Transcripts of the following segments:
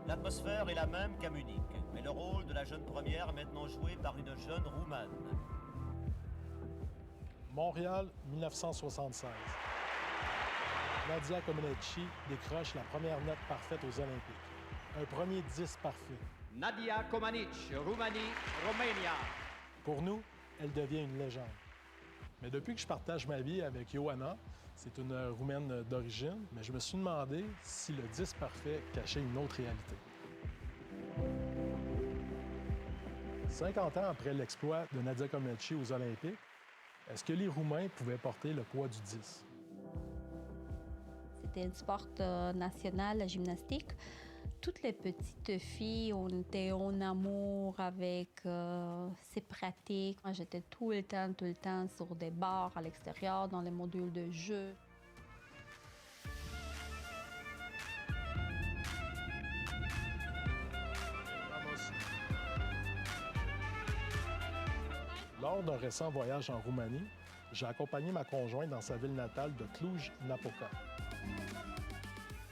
L'atmosphère est la même qu'à Munich, mais le rôle de la jeune première est maintenant joué par une jeune Roumaine. Montréal, 1976. Nadia Comaneci décroche la première note parfaite aux Olympiques. Un premier 10 parfait. Nadia Comaneci, Roumanie, Romania. Pour nous, elle devient une légende. Mais depuis que je partage ma vie avec Ioana, c'est une Roumaine d'origine, mais je me suis demandé si le 10 parfait cachait une autre réalité. 50 ans après l'exploit de Nadia Comaneci aux Olympiques, est-ce que les Roumains pouvaient porter le poids du 10? C'était un sport national, la gymnastique. Toutes les petites filles, on était en amour avec ces pratiques. Moi, j'étais tout le temps sur des bars à l'extérieur, dans les modules de jeu. Lors d'un récent voyage en Roumanie, j'ai accompagné ma conjointe dans sa ville natale de Cluj-Napoca.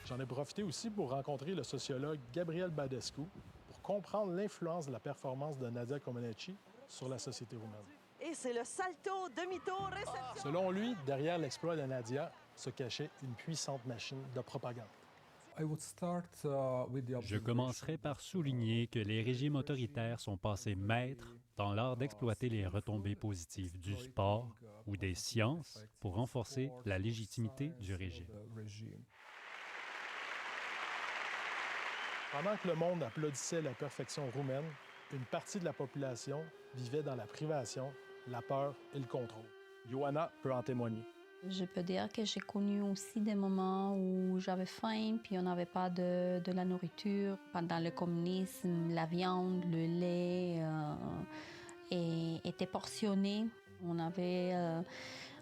J'en ai profité aussi pour rencontrer le sociologue Gabriel Badescu pour comprendre l'influence de la performance de Nadia Comaneci sur la société roumaine. Et c'est le salto demi-tour réception. Selon lui, derrière l'exploit de Nadia se cachait une puissante machine de propagande. Je commencerai par souligner que les régimes autoritaires sont passés maîtres dans l'art d'exploiter les retombées positives du sport ou des sciences pour renforcer la légitimité du régime. Pendant que le monde applaudissait la perfection roumaine, une partie de la population vivait dans la privation, la peur et le contrôle. Ioana peut en témoigner. Je peux dire que j'ai connu aussi des moments où j'avais faim, puis on n'avait pas de la nourriture. Pendant le communisme, la viande, le lait était portionné. On avait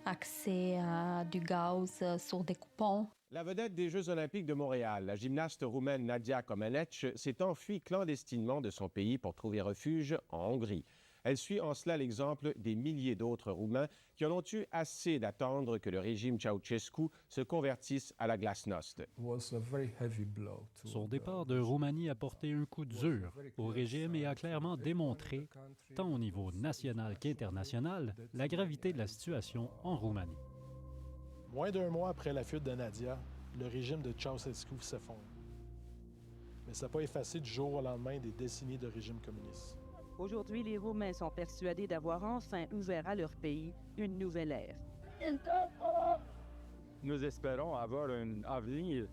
accès à du gaz sur des coupons. La vedette des Jeux olympiques de Montréal, la gymnaste roumaine Nadia Comaneci, s'est enfuie clandestinement de son pays pour trouver refuge en Hongrie. Elle suit en cela l'exemple des milliers d'autres Roumains qui en ont eu assez d'attendre que le régime Ceausescu se convertisse à la glasnost. Son départ de Roumanie a porté un coup dur au régime et a clairement démontré, tant au niveau national qu'international, la gravité de la situation en Roumanie. Moins d'un mois après la fuite de Nadia, le régime de Ceausescu s'effondre. Mais ça n'a pas effacé du jour au lendemain des décennies de régime communiste. Aujourd'hui, les Roumains sont persuadés d'avoir enfin ouvert à leur pays une nouvelle ère. Nous espérons avoir un avenir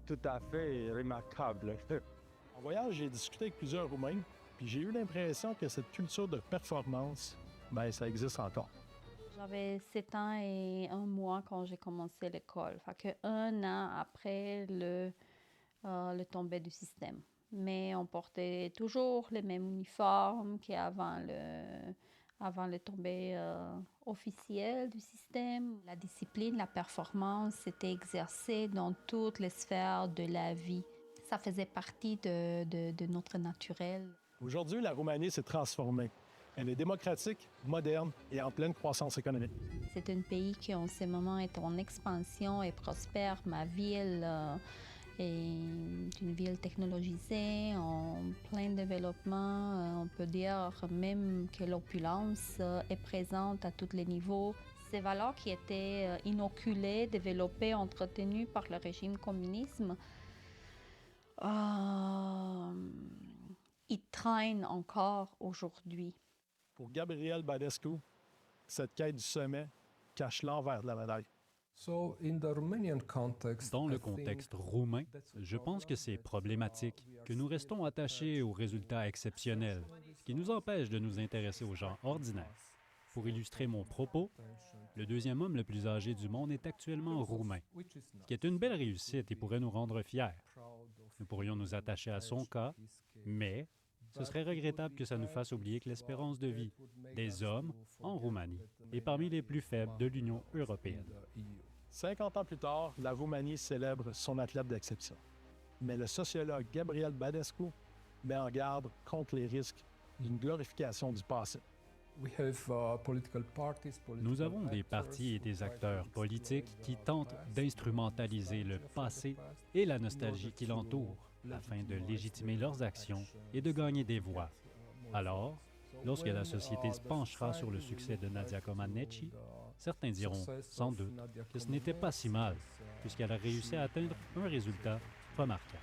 tout à fait remarquable. En voyage, j'ai discuté avec plusieurs Roumains, puis j'ai eu l'impression que cette culture de performance, ça existe encore. J'avais 7 ans et 1 mois quand j'ai commencé l'école. Fait que 1 an après le tombé du système. Mais on portait toujours les mêmes uniformes qu'avant le tombé officiel du système. La discipline, la performance était exercée dans toutes les sphères de la vie. Ça faisait partie de notre naturel. Aujourd'hui, la Roumanie s'est transformée. Elle est démocratique, moderne et en pleine croissance économique. C'est un pays qui, en ce moment, est en expansion et prospère. Ma ville est une ville technologisée, en plein développement. On peut dire même que l'opulence est présente à tous les niveaux. Ces valeurs qui étaient inoculées, développées, entretenues par le régime communisme, ils traînent encore aujourd'hui. Pour Gabriel Badescu, cette quête du sommet cache l'envers de la médaille. Dans le contexte roumain, je pense que c'est problématique que nous restons attachés aux résultats exceptionnels, ce qui nous empêche de nous intéresser aux gens ordinaires. Pour illustrer mon propos, le deuxième homme le plus âgé du monde est actuellement roumain, ce qui est une belle réussite et pourrait nous rendre fiers. Nous pourrions nous attacher à son cas, mais ce serait regrettable que ça nous fasse oublier que l'espérance de vie des hommes en Roumanie est parmi les plus faibles de l'Union européenne. 50 ans plus tard, la Roumanie célèbre son athlète d'exception. Mais le sociologue Gabriel Badescu met en garde contre les risques d'une glorification du passé. Nous avons des partis et des acteurs politiques qui tentent d'instrumentaliser le passé et la nostalgie qui l'entoure afin de légitimer leurs actions et de gagner des voix. Alors, lorsque la société se penchera sur le succès de Nadia Comaneci, certains diront, sans doute, que ce n'était pas si mal, puisqu'elle a réussi à atteindre un résultat remarquable.